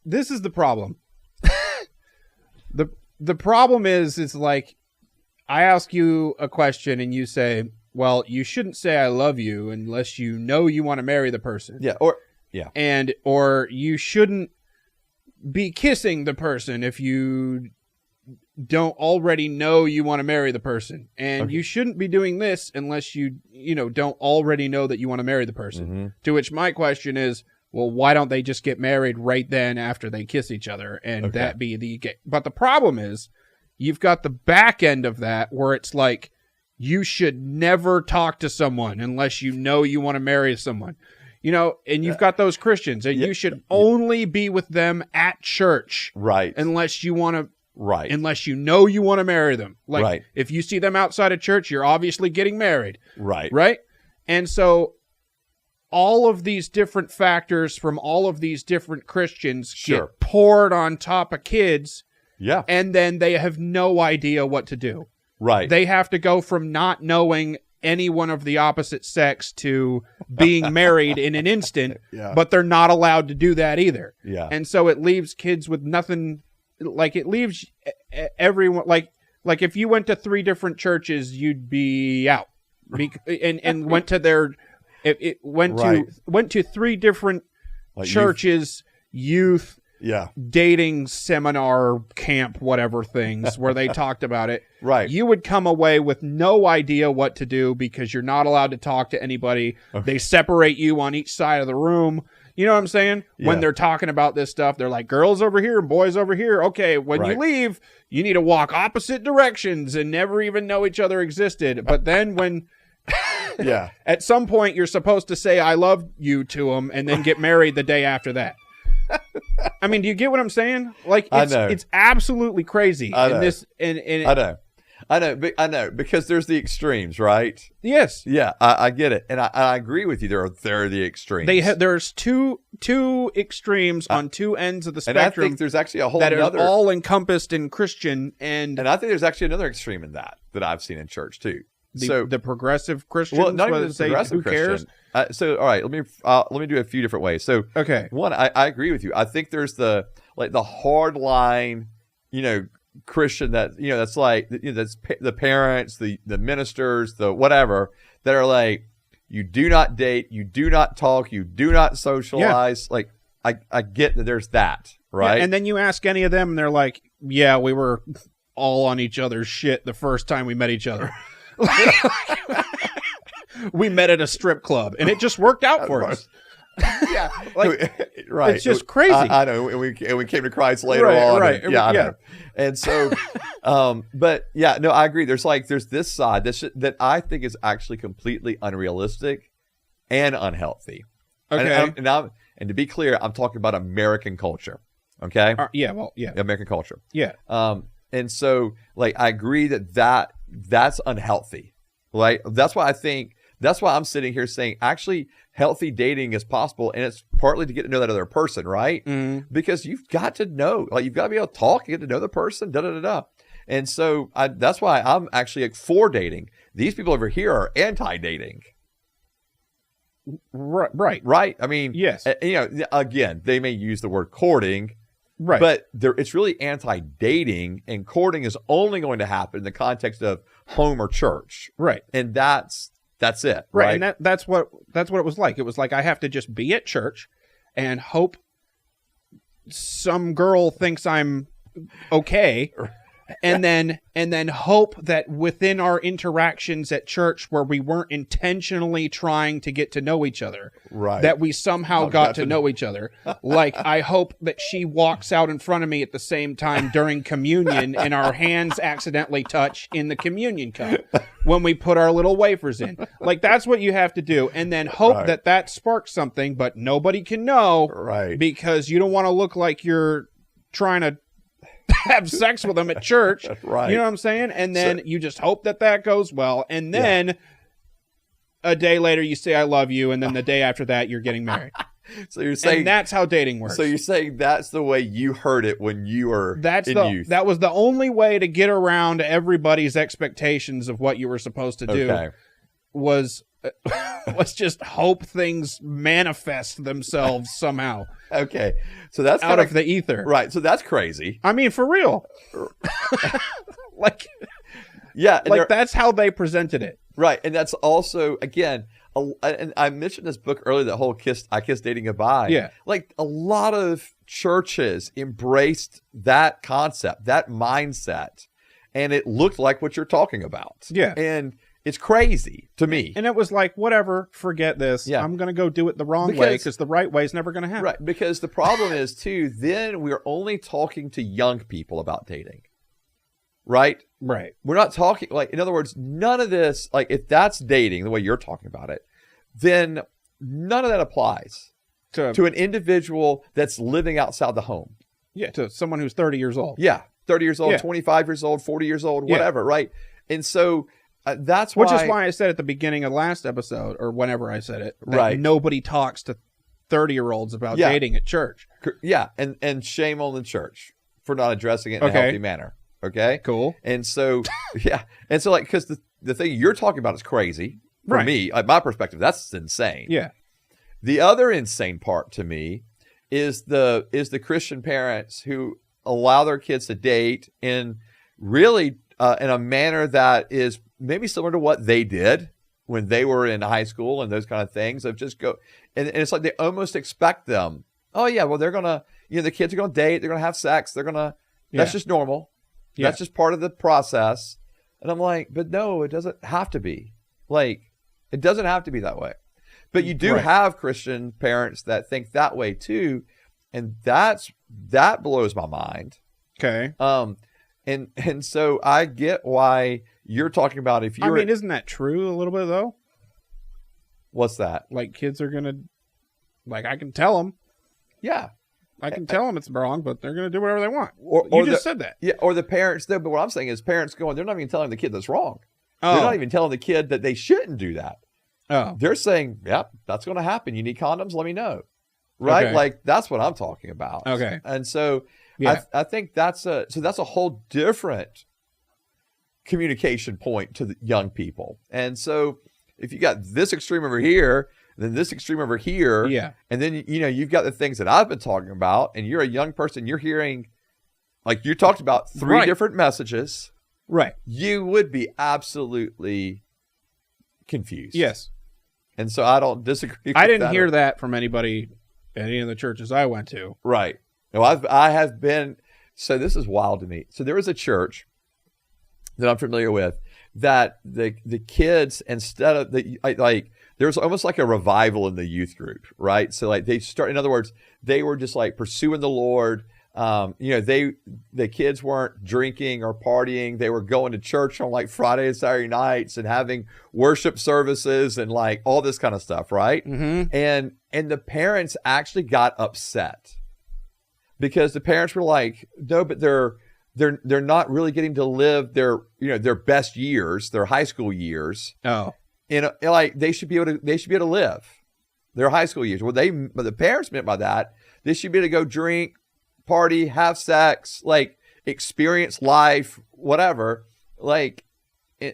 this is the problem. The problem is like, I ask you a question and you say, well, you shouldn't say I love you unless you know you want to marry the person. Yeah. Or you shouldn't be kissing the person if you don't already know you want to marry the person. And you shouldn't be doing this unless you don't already know that you want to marry the person. Mm-hmm. To which my question is, well, why don't they just get married right then after they kiss each other and that be the... But the problem is, you've got the back end of that where it's like, you should never talk to someone unless you know you want to marry someone. And you've got those Christians, and you should only be with them at church. Right. Unless you want to... Right. Unless you know you want to marry them. Like, if you see them outside of church, you're obviously getting married. Right. Right? And so... all of these different factors from all of these different Christians get poured on top of kids. Yeah. And then they have no idea what to do. Right. They have to go from not knowing anyone of the opposite sex to being married in an instant, but they're not allowed to do that either. Yeah. And so it leaves kids with nothing, like it leaves everyone, like if you went to 3 different churches, you'd be out. And went to their... It went to 3 different churches, youth, dating seminar camp, whatever things where they talked about it. Right. You would come away with no idea what to do because you're not allowed to talk to anybody. Okay. They separate you on each side of the room. You know what I'm saying? Yeah. When they're talking about this stuff, they're like, girls over here, boys over here. Okay, when you leave, you need to walk opposite directions and never even know each other existed. But then when... at some point, you're supposed to say "I love you" to them, and then get married the day after that. I mean, do you get what I'm saying? Like, it's absolutely crazy. I know. I know, because there's the extremes, right? Yes. Yeah, I get it, and I agree with you. There are the extremes. There's two extremes on 2 ends of the spectrum. And I think there's actually a whole that other... are all encompassed in Christian, and I think there's actually another extreme in that I've seen in church too. The progressive Christians. Well, not even the progressive Christian. So, all right, let me do a few different ways. So, one, I agree with you. I think there's the hard line, Christian that's like, that's the parents, the ministers, the whatever that are like, you do not date, you do not talk, you do not socialize. Yeah. Like, I get that there's that, right? Yeah, and then you ask any of them, and they're like, yeah, we were all on each other's shit the first time we met each other. We met at a strip club and it just worked out for us. Yeah, right. It's just crazy. I know. And we came to Christ later on. Right. And, I know. And so, but yeah, no, I agree. There's this side that I think is actually completely unrealistic and unhealthy. Okay. And to be clear, I'm talking about American culture. Okay. American culture. Yeah. And so, I agree that's unhealthy. That's why I'm sitting here saying, actually, healthy dating is possible, and it's partly to get to know that other person, right? Mm-hmm. Because you've got to know, you've got to be able to talk, get to know the person, And so that's why I'm actually for dating. These people over here are anti-dating. Right. I mean, yes. Again, they may use the word courting. Right. But it's really anti-dating, and courting is only going to happen in the context of home or church. Right. And that's it. Right. And that's what it was like. It was like, I have to just be at church and hope some girl thinks I'm okay. And then hope that within our interactions at church where we weren't intentionally trying to get to know each other, right, that we somehow got to know each other. Like, I hope that she walks out in front of me at the same time during communion and our hands accidentally touch in the communion cup when we put our little wafers in. Like, that's what you have to do. And then hope that sparks something, but nobody can know, right, because you don't want to look like you're trying to have sex with them at church. Right. You know what I'm saying? And then you just hope that goes well. And then a day later you say, I love you. And then the day after that, you're getting married. So you're saying, and that's how dating works. So you're saying that's the way you heard it when you were in youth. That was the only way to get around everybody's expectations of what you were supposed to do. Okay. Was let's just hope things manifest themselves somehow. Okay, so that's out of the ether, right? So that's crazy. I mean, for real. Like, yeah, like that's how they presented it, right? And that's also, again, and I mentioned this book earlier, that whole I Kissed Dating Goodbye. Yeah, like a lot of churches embraced that concept, that mindset, and it looked like what you're talking about. Yeah, and it's crazy to me. And it was like, whatever, forget this. Yeah. I'm going to go do it the wrong way, because the right way is never going to happen. Right, because the problem is, too, then we're only talking to young people about dating. Right? Right. We're not talking, like, in other words, none of this, like, if that's dating the way you're talking about it, then none of that applies to an individual that's living outside the home. Yeah, to someone who's 30 years old. Yeah, 30 years old, 25 years old, 40 years old, whatever, right? And so that's why... Which is why I said at the beginning of last episode, or whenever I said it, that right, nobody talks to 30-year-olds about dating at church. Yeah, and shame on the church for not addressing it in a healthy manner. Okay? Cool. And so, yeah. And so, like, because the thing you're talking about is crazy. For me, like, my perspective, that's insane. Yeah. The other insane part to me is the Christian parents who allow their kids to date in really in a manner that is maybe similar to what they did when they were in high school and those kind of things, of just go. And it's like they almost expect them. Oh, yeah, well, they're going to, the kids are going to date. They're going to have sex. They're going to, that's just normal. Yeah. That's just part of the process. And I'm like, but no, it doesn't have to be. Like, it doesn't have to be that way. But you do have Christian parents that think that way too. And that blows my mind. Okay. And so I get why you're talking about, if you're... I mean, isn't that true a little bit though? What's that? Like, kids are going to, like, I can tell them. Yeah. I can tell them it's wrong, but they're going to do whatever they want. Or you just said that. Yeah, or the parents, but what I'm saying is parents going, they're not even telling the kid that's wrong. Oh. They're not even telling the kid that they shouldn't do that. Oh. They're saying, yep, that's going to happen. You need condoms? Let me know. Right? Okay. Like, that's what I'm talking about. Okay. And so I think that's a whole different communication point to the young people. And so if you got this extreme over here, then this extreme over here. Yeah. And then, you've got the things that I've been talking about, and you're a young person, you're hearing, like you talked about, 3 different messages. Right. You would be absolutely confused. Yes. And so I don't disagree with I didn't hear that from anybody at any of the churches I went to. Right. No, I have been, so this is wild to me. So there was a church that I'm familiar with that the kids, instead of there was almost like a revival in the youth group, right? So like in other words, they were just like pursuing the Lord. The kids weren't drinking or partying. They were going to church on like Friday and Saturday nights and having worship services and like all this kind of stuff, right? Mm-hmm. And the parents actually got upset because the parents were like, no, but they're not really getting to live their best years, their high school years. Oh. Like they should be able to live their high school years. What the parents meant by that, they should be able to go drink, party, have sex, like experience life, whatever. Like,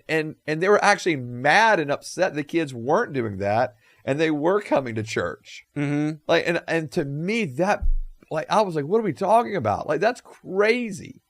and they were actually mad and upset the kids weren't doing that, and they were coming to church. Mm-hmm. Like, and to me that, like, I was like, what are we talking about? Like, that's crazy.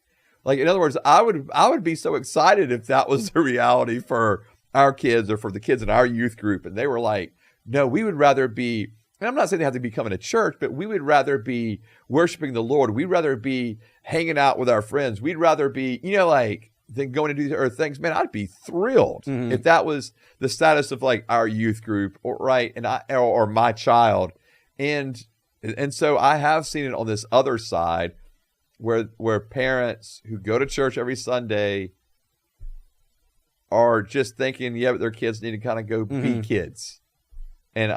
Like, in other words, I would be so excited if that was the reality for our kids or for the kids in our youth group. And they were like, no, we would rather be, and I'm not saying they have to be coming to church, but we would rather be worshiping the Lord. We'd rather be hanging out with our friends. We'd rather be, than going to do these other things. Man, I'd be thrilled if that was the status of like our youth group, or my child. And so I have seen it on this other side where parents who go to church every Sunday are just thinking, but their kids need to kind of go be kids. And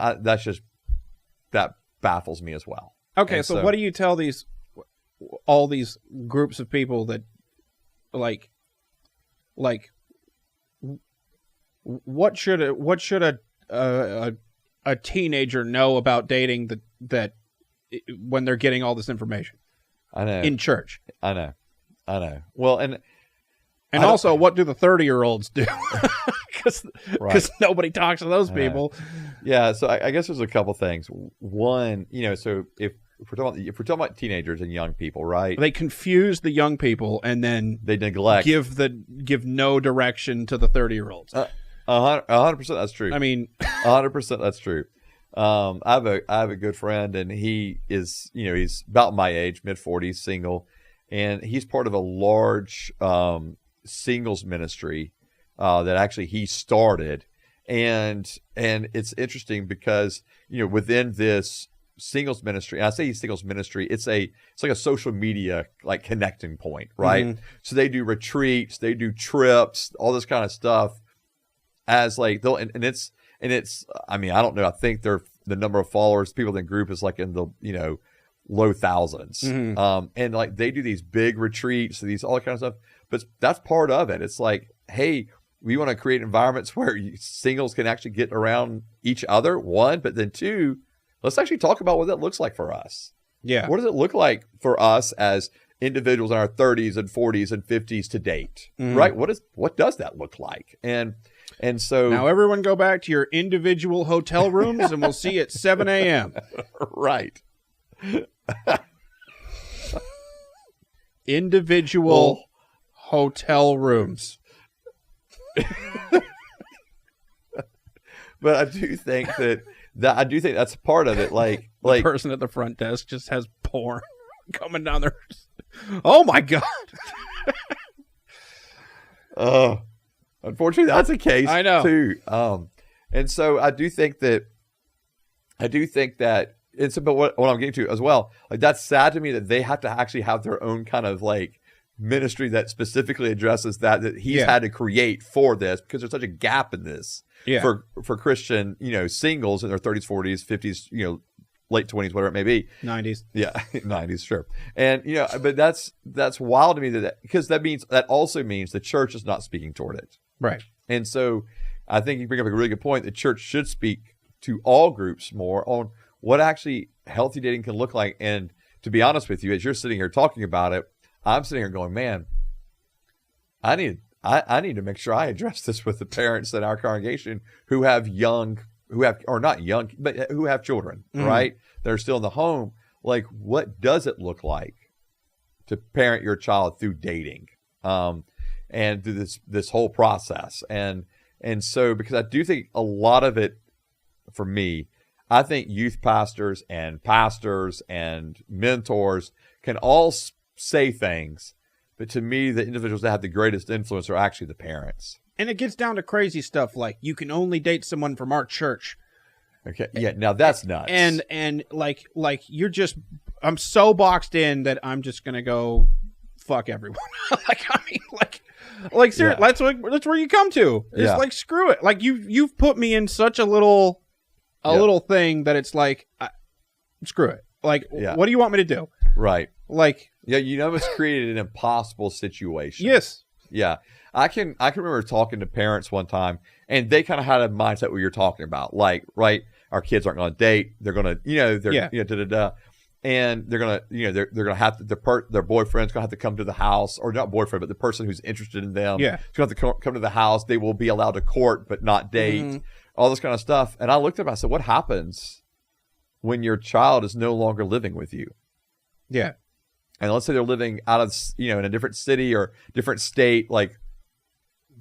that baffles me as well. Okay, so what do you tell all these groups of people that like what should a teenager know about dating that when they're getting all this information? I know. In church. I know. Well, and And also, what do the 30-year-olds do? Because nobody talks to those people. Yeah, so I guess there's a couple things. One, so if we're talking about teenagers and young people, right? They confuse the young people and then they neglect, give no direction to the 30-year-olds. 100% that's true. I mean, 100% that's true. I have a good friend, and he is, he's about my age, mid-40s, single, and he's part of a large singles ministry that actually he started, and it's interesting because within this singles ministry, and I say singles ministry, it's like a social media like connecting point, right? Mm-hmm. So they do retreats, they do trips, all this kind of stuff, as like they'll and it's I mean, I don't know, I think the number of followers, people in the group is like in the low thousands. Mm-hmm. And like they do these big retreats, these all that kind of stuff, but that's part of it. It's like, hey, we want to create environments where singles can actually get around each other, one, but then two, let's actually talk about what that looks like for us. Yeah. What does it look like for us as individuals in our 30s and 40s and 50s to date, right? What does that look like? And so now everyone go back to your individual hotel rooms and we'll see you at 7 a.m. Right. Individual hotel rooms. But I do think that's part of it. Like the person at the front desk just has porn coming down there. Oh my God. Unfortunately, that's a case. I know. Too. And so I do think that it's about what I'm getting to as well. Like that's sad to me that they have to actually have their own kind of like ministry that specifically addresses that he's had to create for this, because there's such a gap in this for Christian, singles in their 30s, 40s, 50s, late 20s, whatever it may be. 90s. Yeah, 90s, sure. And, but that's wild to me because that also means the church is not speaking toward it. Right. And so I think you bring up a really good point. The church should speak to all groups more on what actually healthy dating can look like. And to be honest with you, as you're sitting here talking about it, I'm sitting here going, man, I need to make sure I address this with the parents in our congregation who have children, right? They're still in the home. Like, what does it look like to parent your child through dating, and through this whole process? And so, because I do think a lot of it, for me, I think youth pastors and mentors can all say things, but to me, the individuals that have the greatest influence are actually the parents. And it gets down to crazy stuff like you can only date someone from our church. Okay, yeah, now that's nuts. And like you're just, I'm so boxed in that I'm just gonna go fuck everyone. Seriously, that's where you come to. It's like, screw it. Like you've put me in such a little thing that it's like, screw it. Like, what do you want me to do? Right. Like, yeah, it's created an impossible situation. Yes. Yeah. I can remember talking to parents one time, and they kind of had a mindset what you're talking about. Like, right, our kids aren't going to date. They're going to, and they're going to, they're going to have to, their boyfriend's going to have to come to the house, or not boyfriend, but the person who's interested in them. Yeah. Is going to have to come to the house. They will be allowed to court, but not date. All this kind of stuff. And I looked at them, I said, what happens when your child is no longer living with you? Yeah. And let's say they're living out of, in a different city or different state. Like,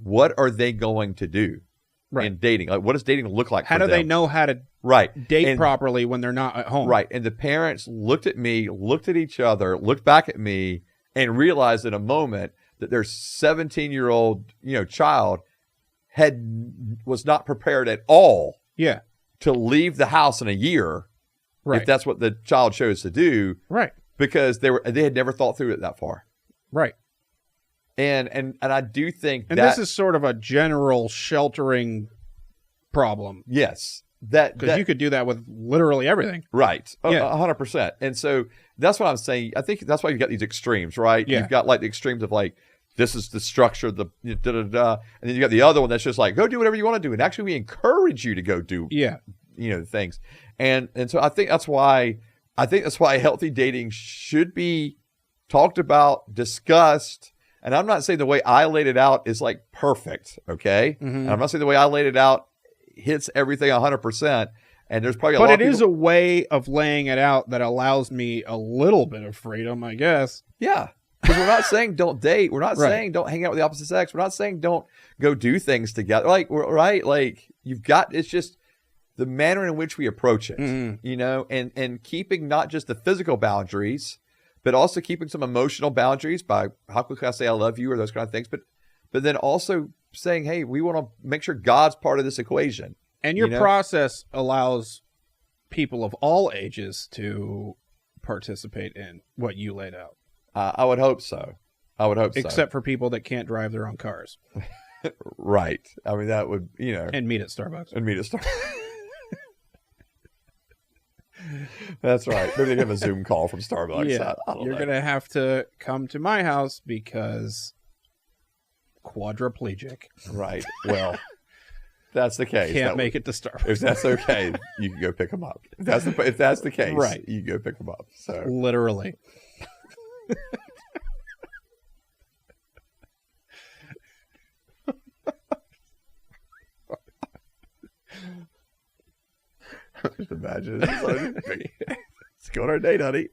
what are they going to do in dating? Like, what does dating look like how for them? How do they know how to date properly when they're not at home? Right. And the parents looked at me, looked at each other, looked back at me, and realized in a moment that their 17-year-old, child was not prepared at all to leave the house in a year, if that's what the child chose to do. Right. Because they had never thought through it that far. Right. And I do think this is sort of a general sheltering problem. Yes. Because you could do that with literally everything. Right. 100%. And so that's what I'm saying. I think that's why you've got these extremes, right? Yeah. You've got like the extremes of like, this is the structure, and then you got the other one that's just like, go do whatever you want to do. And actually we encourage you to go do things. And so I think that's why healthy dating should be talked about, discussed, And I'm not saying the way I laid it out is like perfect, okay? And I'm not saying the way I laid it out hits everything 100%. And there's probably a lot of people... But it is a way of laying it out that allows me a little bit of freedom, I guess. Yeah. Because we're not saying don't date. We're not saying don't hang out with the opposite sex. We're not saying don't go do things together. Like, right? Like, you've got... It's just the manner in which we approach it, you know? And keeping not just the physical boundaries, but also keeping some emotional boundaries by how quickly I say I love you or those kind of things. But then also saying, hey, we want to make sure God's part of this equation. And your process allows people of all ages to participate in what you laid out. I would hope so. Except for people that can't drive their own cars. Right. I mean, that would, you know. And meet at Starbucks. That's right. Maybe they have a Zoom call from Starbucks. Yeah. You're going to have to come to my house because quadriplegic. Right. Well, that's the case. Can't make it to Starbucks. If that's okay, you can go pick them up. If that's the case, right, you can go pick them up. So literally. Just imagine. Let's go on our date, honey.